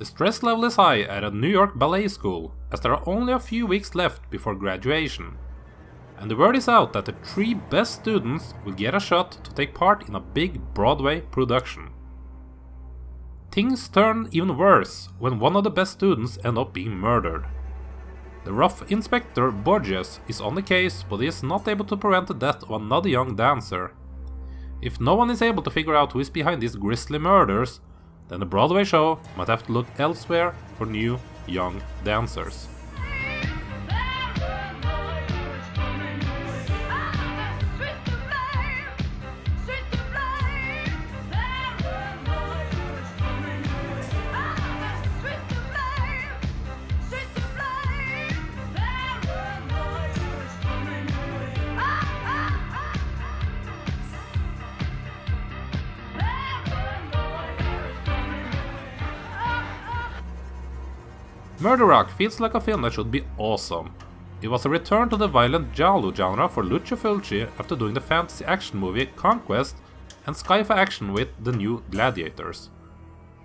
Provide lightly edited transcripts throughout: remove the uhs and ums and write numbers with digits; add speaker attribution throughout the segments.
Speaker 1: The stress level is high at a New York ballet school, as there are only a few weeks left before graduation. And the word is out that the 3 best students will get a shot to take part in a big Broadway production. Things turn even worse when one of the best students ends up being murdered. The rough Inspector Borges is on the case, but he is not able to prevent the death of another young dancer. If no one is able to figure out who is behind these grisly murders, then the Broadway show might have to look elsewhere for new, young dancers. Murderock feels like a film that should be awesome. It was a return to the violent giallo genre for Lucio Fulci after doing the fantasy action movie Conquest and sci-fi action with The New Gladiators,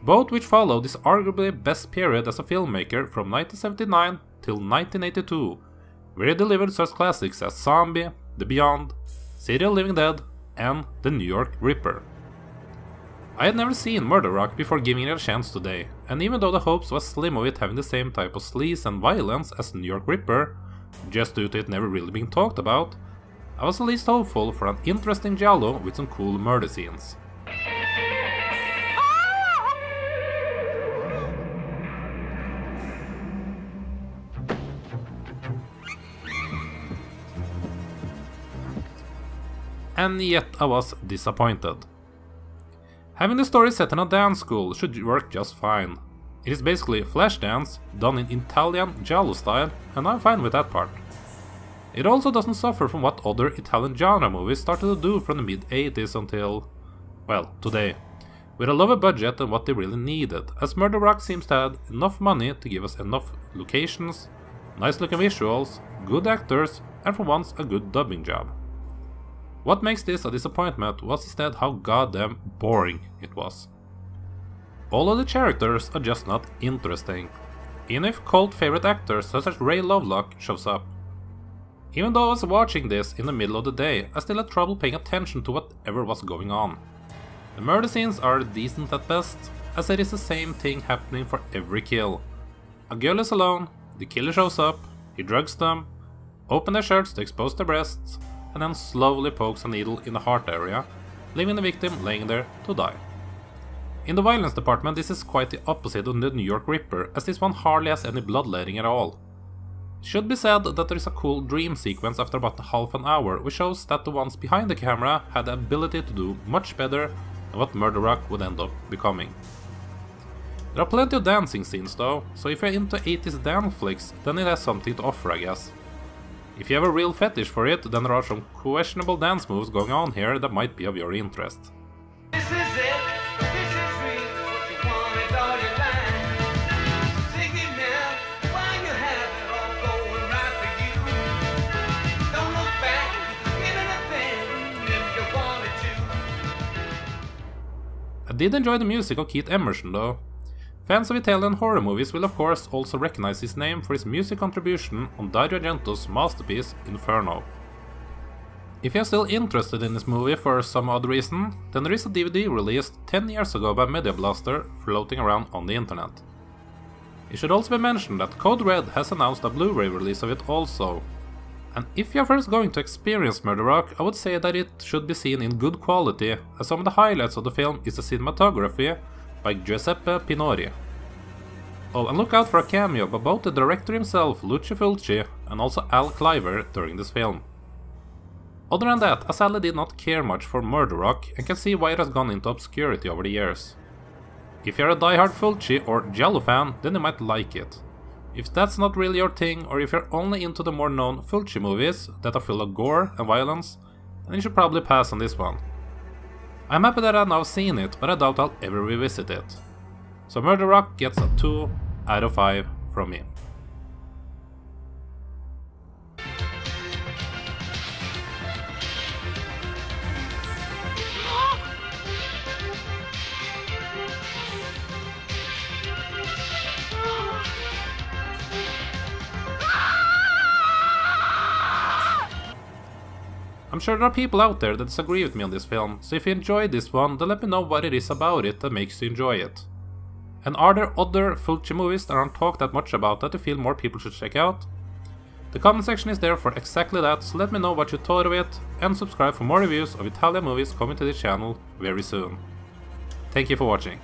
Speaker 1: both which followed his arguably best period as a filmmaker from 1979 till 1982, where he delivered such classics as Zombie, The Beyond, City of Living Dead, and The New York Ripper. I had never seen Murderock before giving it a chance today, and even though the hopes was slim of it having the same type of sleaze and violence as The New York Ripper, just due to it never really being talked about, I was at least hopeful for an interesting giallo with some cool murder scenes. And yet I was disappointed. Having the story set in a dance school should work just fine. It is basically Slashdance done in Italian giallo style, and I'm fine with that part. It also doesn't suffer from what other Italian genre movies started to do from the mid-80s until, well, today, with a lower budget than what they really needed, as Murderock seems to have enough money to give us enough locations, nice looking visuals, good actors, and for once a good dubbing job. What makes this a disappointment was instead how goddamn boring it was. All of the characters are just not interesting, even if cult favorite actors such as Lovelock shows up. Even though I was watching this in the middle of the day, I still had trouble paying attention to whatever was going on. The murder scenes are decent at best, as it is the same thing happening for every kill. A girl is alone, the killer shows up, he drugs them, opens their shirts to expose their breasts, and then slowly pokes a needle in the heart area, leaving the victim laying there to die. In the violence department, this is quite the opposite of the New York Ripper, as this one hardly has any bloodletting at all. It should be said that there is a cool dream sequence after about half an hour, which shows that the ones behind the camera had the ability to do much better than what Murderock would end up becoming. There are plenty of dancing scenes though, so if you're into 80s dance flicks, then it has something to offer, I guess. If you have a real fetish for it, then there are some questionable dance moves going on here that might be of your interest.
Speaker 2: This is it, this is real, what you wanted all your life. Take it now, while you have it all going right for you. Don't look back, give it a pen if you wanted to.
Speaker 1: I did enjoy the music of Keith Emerson though. Fans of Italian horror movies will of course also recognize his name for his music contribution on Dario Argento's masterpiece Inferno. If you're still interested in this movie for some odd reason, then there is a DVD released 10 years ago by Media Blaster floating around on the internet. It should also be mentioned that Code Red has announced a Blu-ray release of it also. And if you're first going to experience Murderock, I would say that it should be seen in good quality, as some of the highlights of the film is the cinematography by Giuseppe Pinori. Oh, and look out for a cameo by both the director himself, Lucio Fulci, and also Al Cliver during this film. Other than that, I sadly did not care much for Murderock and can see why it has gone into obscurity over the years. If you're a diehard Fulci or giallo fan, then you might like it. If that's not really your thing, or if you're only into the more known Fulci movies that are full of gore and violence, then you should probably pass on this one. I'm happy that I've now seen it, but I doubt I'll ever revisit it. So Murderock gets a 2 out of 5 from me. I'm sure there are people out there that disagree with me on this film, so if you enjoyed this one, then let me know what it is about it that makes you enjoy it. And are there other Fulci movies that aren't talked that much about that you feel more people should check out? The comment section is there for exactly that, so let me know what you thought of it, and subscribe for more reviews of Italian movies coming to this channel very soon. Thank you for watching.